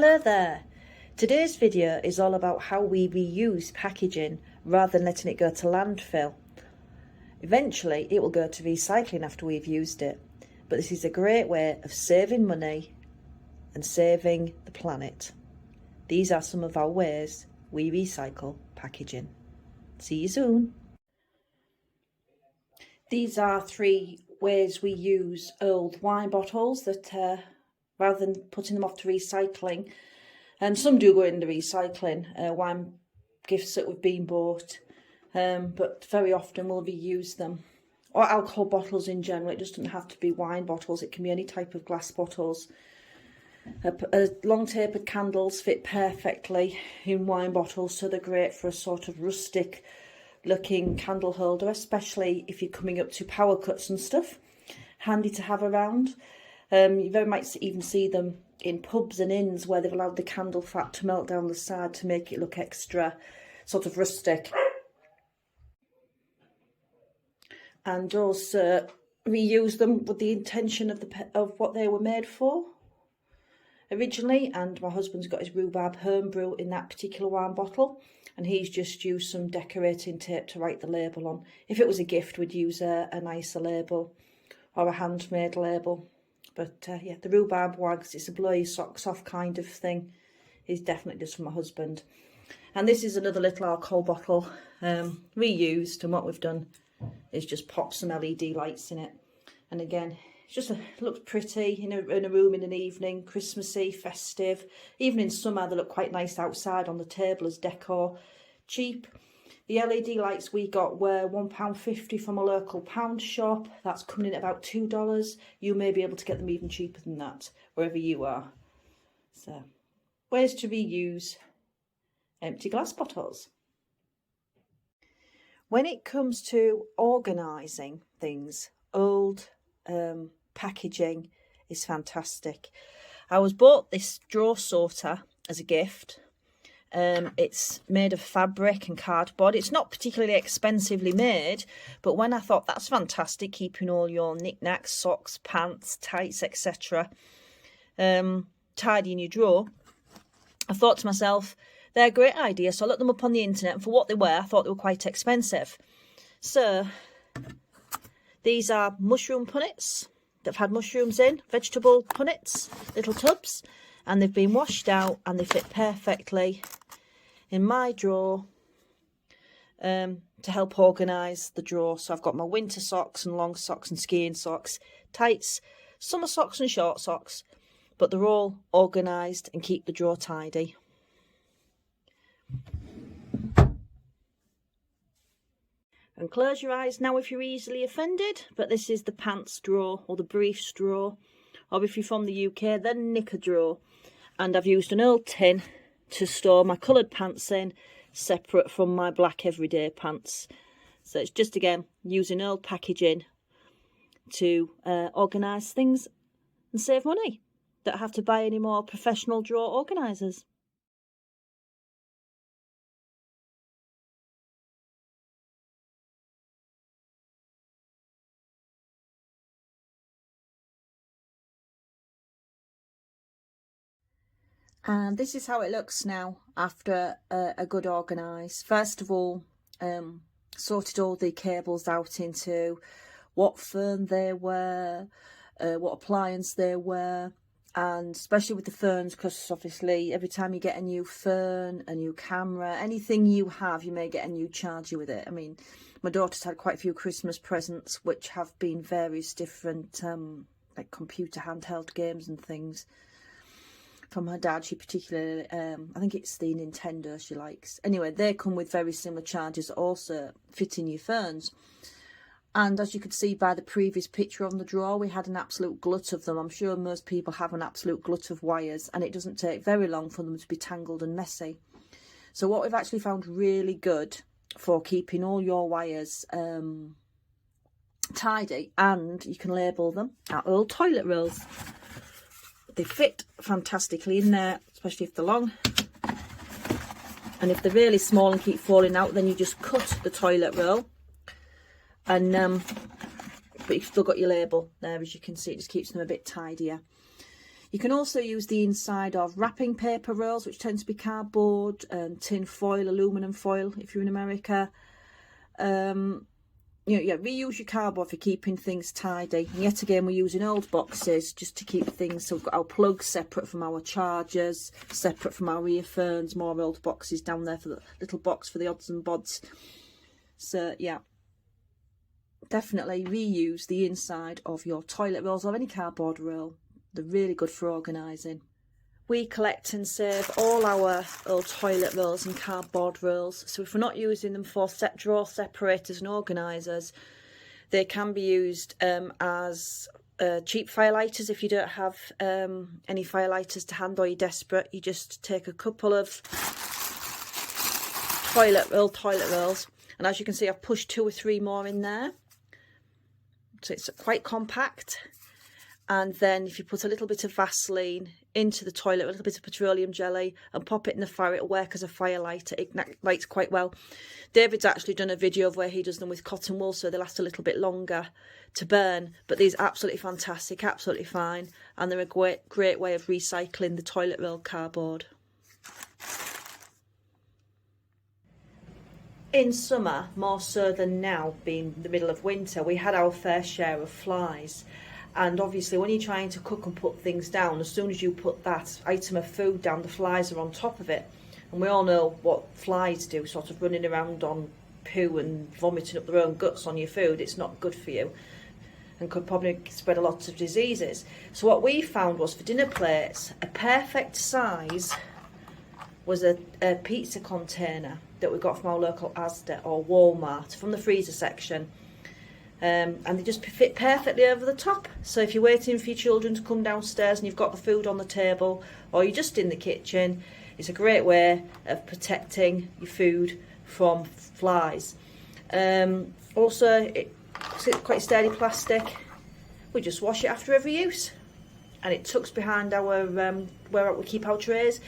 Hello there! Today's video is all about how we reuse packaging rather than letting it go to landfill. Eventually it will go to recycling after we've used it, but this is a great way of saving money and saving the planet. These are some of our ways we recycle packaging. See you soon! These are 3 ways we use old wine bottles that rather than putting them off to recycling, and some do go in the recycling, wine gifts that we've been bought, but very often we'll reuse them. Or alcohol bottles in general. It just doesn't have to be wine bottles, it can be any type of glass bottles. Long tapered candles fit perfectly in wine bottles, so they're great for a sort of rustic looking candle holder, especially if you're coming up to power cuts and stuff. Handy to have around. You very might even see them in pubs and inns where they've allowed the candle fat to melt down the side to make it look extra sort of rustic. And also reuse them with the intention of what they were made for originally. And my husband's got his rhubarb homebrew in that particular wine bottle, and he's just used some decorating tape to write the label on. If it was a gift, we'd use a nicer label or a handmade label. But yeah, the rhubarb wags, it's a blow your socks off kind of thing, is definitely just for my husband. And this is another little alcohol bottle, reused, and what we've done is just pop some LED lights in it. And again, it's just looks pretty in a room in an evening, Christmassy, festive. Even in summer, they look quite nice outside on the table as decor. Cheap. The LED lights we got were £1.50 from a local pound shop. That's coming in at about $2. You may be able to get them even cheaper than that, wherever you are. So, ways to reuse empty glass bottles. When it comes to organising things, old packaging is fantastic. I was bought this drawer sorter as a gift. It's made of fabric and cardboard. It's not particularly expensively made, but when I thought that's fantastic, keeping all your knickknacks, socks, pants, tights, etc. tidy in your drawer, I thought to myself, they're a great idea. So I looked them up on the internet, and for what they were, I thought they were quite expensive. So these are mushroom punnets that have had mushrooms in, vegetable punnets, little tubs, and they've been washed out and they fit perfectly in my drawer to help organise the drawer. So I've got my winter socks and long socks and skiing socks, tights, summer socks and short socks, but they're all organised and keep the drawer tidy. And close your eyes now if you're easily offended, but this is the pants drawer or the briefs drawer, or if you're from the UK, then knicker drawer. And I've used an old tin to store my coloured pants in, separate from my black everyday pants. So it's just, again, using old packaging to organise things and save money. Don't have to buy any more professional drawer organisers. And this is how it looks now after a good organise. First of all, sorted all the cables out into what fern they were, what appliance they were, and especially with the ferns, because obviously every time you get a new fern, a new camera, anything you have, you may get a new charger with it. I mean, my daughter's had quite a few Christmas presents which have been various different like computer handheld games and things. From her dad, she particularly, I think it's the Nintendo she likes. Anyway, they come with very similar chargers that also fit in your ferns. And as you could see by the previous picture on the drawer, we had an absolute glut of them. I'm sure most people have an absolute glut of wires, and it doesn't take very long for them to be tangled and messy. So what we've actually found really good for keeping all your wires tidy, and you can label them, are old toilet rolls. They fit fantastically in there, especially if they're long. And if they're really small and keep falling out, then you just cut the toilet roll. And but you've still got your label there, as you can see. It just keeps them a bit tidier. You can also use the inside of wrapping paper rolls, which tend to be cardboard, tin foil, aluminum foil if you're in America. Reuse your cardboard for keeping things tidy. And yet again, we're using old boxes just to keep things. So we've got our plugs separate from our chargers, separate from our earphones, more old boxes down there for the little box for the odds and bods. So yeah, definitely reuse the inside of your toilet rolls or any cardboard roll. They're really good for organising. We collect and save all our old toilet rolls and cardboard rolls. So if we're not using them for drawer separators and organisers, they can be used as cheap firelighters. If you don't have any firelighters to hand or you're desperate, you just take a couple of toilet rolls. And as you can see, I've pushed 2 or 3 more in there. So it's quite compact. And then if you put a little bit of Vaseline into the toilet, a little bit of petroleum jelly, and pop it in the fire, it'll work as a firelighter. It ignites quite well. David's actually done a video of where he does them with cotton wool, so they last a little bit longer to burn. But these are absolutely fantastic, absolutely fine. And they're a great way of recycling the toilet roll cardboard. In summer, more so than now, being the middle of winter, we had our fair share of flies. And obviously when you're trying to cook and put things down, as soon as you put that item of food down, the flies are on top of it. And we all know what flies do, sort of running around on poo and vomiting up their own guts on your food. It's not good for you and could probably spread a lot of diseases. So what we found was, for dinner plates, a perfect size was a pizza container that we got from our local Asda or Walmart from the freezer section. And they just fit perfectly over the top. So if you're waiting for your children to come downstairs and you've got the food on the table, or you're just in the kitchen, it's a great way of protecting your food from flies. Also, it's quite sturdy plastic. We just wash it after every use, and it tucks behind our where we keep our trays.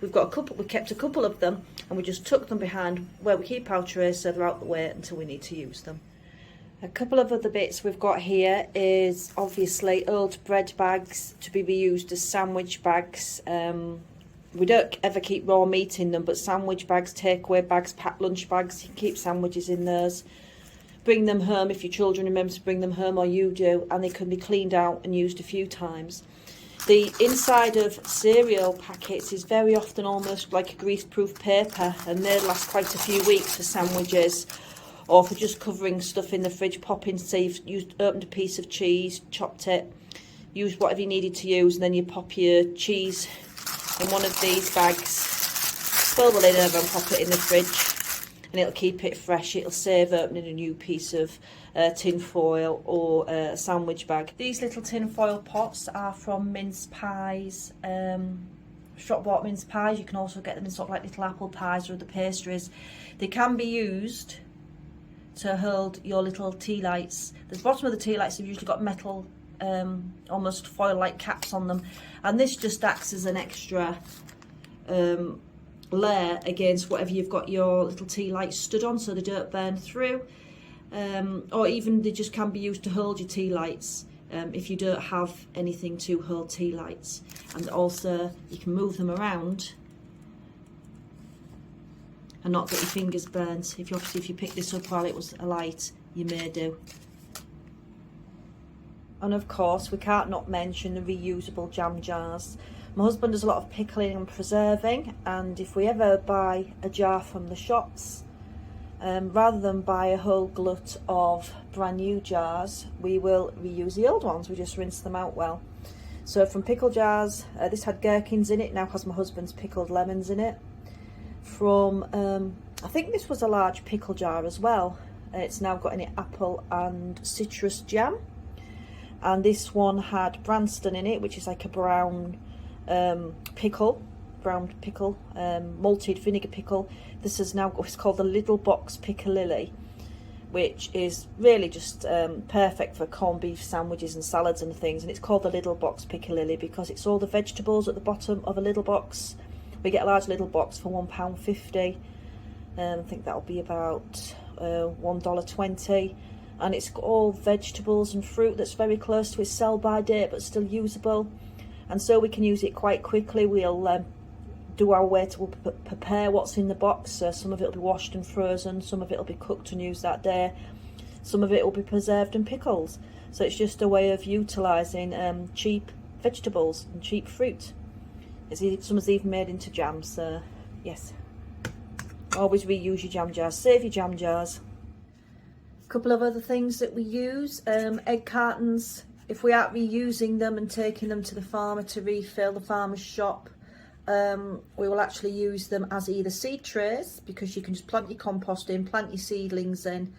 We kept a couple of them, and we just tuck them behind where we keep our trays, so they're out the way until we need to use them. A couple of other bits we've got here is obviously old bread bags to be reused as sandwich bags. We don't ever keep raw meat in them, but sandwich bags, takeaway bags, packed lunch bags, you can keep sandwiches in those. Bring them home if your children remember to bring them home, or you do, and they can be cleaned out and used a few times. The inside of cereal packets is very often almost like a grease-proof paper, and they last quite a few weeks for sandwiches, or for just covering stuff in the fridge. Pop in, say you've opened a piece of cheese, chopped it, use whatever you needed to use, and then you pop your cheese in one of these bags, fill the lid over and pop it in the fridge, and it'll keep it fresh. It'll save opening a new piece of tin foil or a sandwich bag. These little tin foil pots are from mince pies, shop-bought mince pies. You can also get them in sort of like little apple pies or other pastries. They can be used to hold your little tea lights. The bottom of the tea lights have usually got metal, almost foil-like caps on them, and this just acts as an extra layer against whatever you've got your little tea lights stood on, so they don't burn through. Or even they just can be used to hold your tea lights if you don't have anything to hold tea lights. And also you can move them around and not get your fingers burnt. If you pick this up while it was alight, you may do. And of course, we can't not mention the reusable jam jars. My husband does a lot of pickling and preserving, and if we ever buy a jar from the shops, rather than buy a whole glut of brand new jars, we will reuse the old ones. We just rinse them out well. So from pickle jars, this had gherkins in it, now has my husband's pickled lemons in it. From, I think this was a large pickle jar as well. It's now got in it apple and citrus jam. And this one had Branston in it, which is like a brown pickle, malted vinegar pickle. This is now, it's called the Little Box Piccalilli, which is really just perfect for corned beef sandwiches and salads and things. And it's called the Little Box Piccalilli because it's all the vegetables at the bottom of a little box. We get a large little box for £1.50. I think that'll be about $1.20. And it's got all vegetables and fruit that's very close to its sell-by date but still usable. and so we can use it quite quickly. We'll do our way to prepare what's in the box. Some of it will be washed and frozen, some of it will be cooked and used that day, some of it will be preserved and pickles. So it's just a way of utilising cheap vegetables and cheap fruit. Some is even made into jams, so yes. Always reuse your jam jars, save your jam jars. A couple of other things that we use, egg cartons. If we aren't reusing them and taking them to the farmer to refill, the farmer's shop, we will actually use them as either seed trays, because you can just plant your compost in, plant your seedlings in,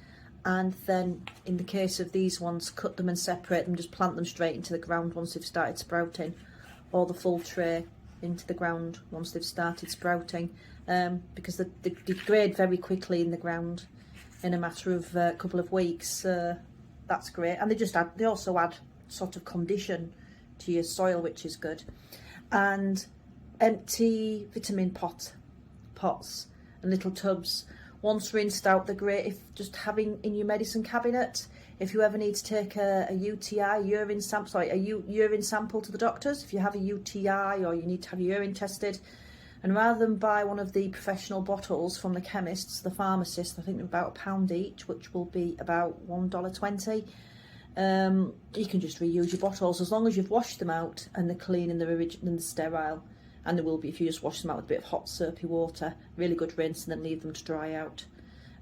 and then in the case of these ones, cut them and separate them, just plant them straight into the ground once they've started sprouting, or the full tray into the ground once they've started sprouting, because they degrade very quickly in the ground in a matter of a couple of weeks. That's great, and they also add sort of condition to your soil, which is good. And empty vitamin pots and little tubs, once rinsed out, they're great if just having in your medicine cabinet. If you ever need to take a urine sample to the doctors, if you have a UTI or you need to have your urine tested, and rather than buy one of the professional bottles from the chemists, the pharmacists, I think they're about £1 each, which will be about $1.20. You can just reuse your bottles as long as you've washed them out and they're clean and they're sterile. And there will be, if you just wash them out with a bit of hot soapy water, really good rinse, and then leave them to dry out.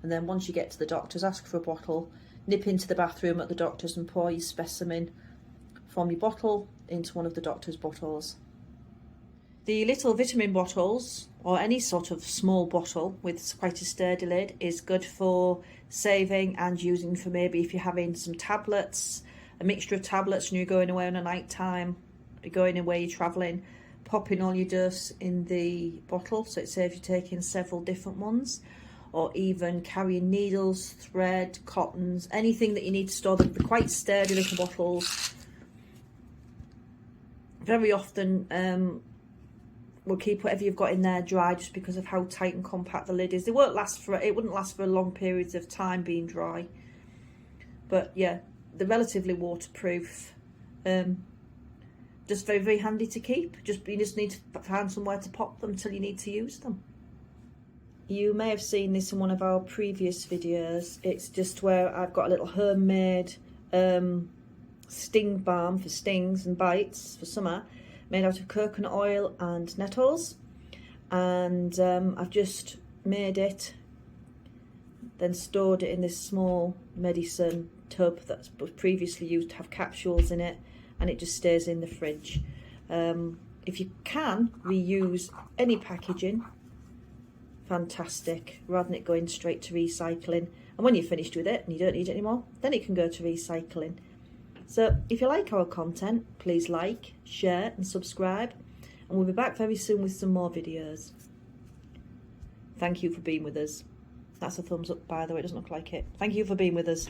And then once you get to the doctors, ask for a bottle, nip into the bathroom at the doctor's and pour your specimen from your bottle into one of the doctor's bottles. The little vitamin bottles, or any sort of small bottle with quite a sturdy lid, is good for saving and using for maybe if you're having some tablets, a mixture of tablets and you're going away on a night time, you're going away, you're travelling, pop in all your dose in the bottle, so it saves you taking several different ones, or even carrying needles, thread, cottons, anything that you need to store. They're quite sturdy little bottles. Very often we'll keep whatever you've got in there dry, just because of how tight and compact the lid is. It wouldn't last for long periods of time being dry, but yeah, they're relatively waterproof. Just very, very handy to keep. You just need to find somewhere to pop them till you need to use them. You may have seen this in one of our previous videos. It's just where I've got a little homemade sting balm for stings and bites for summer, made out of coconut oil and nettles. And I've just made it, then stored it in this small medicine tub that was previously used to have capsules in it, and it just stays in the fridge. If you can reuse any packaging, fantastic, rather than it going straight to recycling. And when you're finished with it and you don't need it anymore, then it can go to recycling. So if you like our content, please like, share and subscribe, and we'll be back very soon with some more videos. Thank you for being with us. That's a thumbs up, by the way, it doesn't look like it. Thank you for being with us.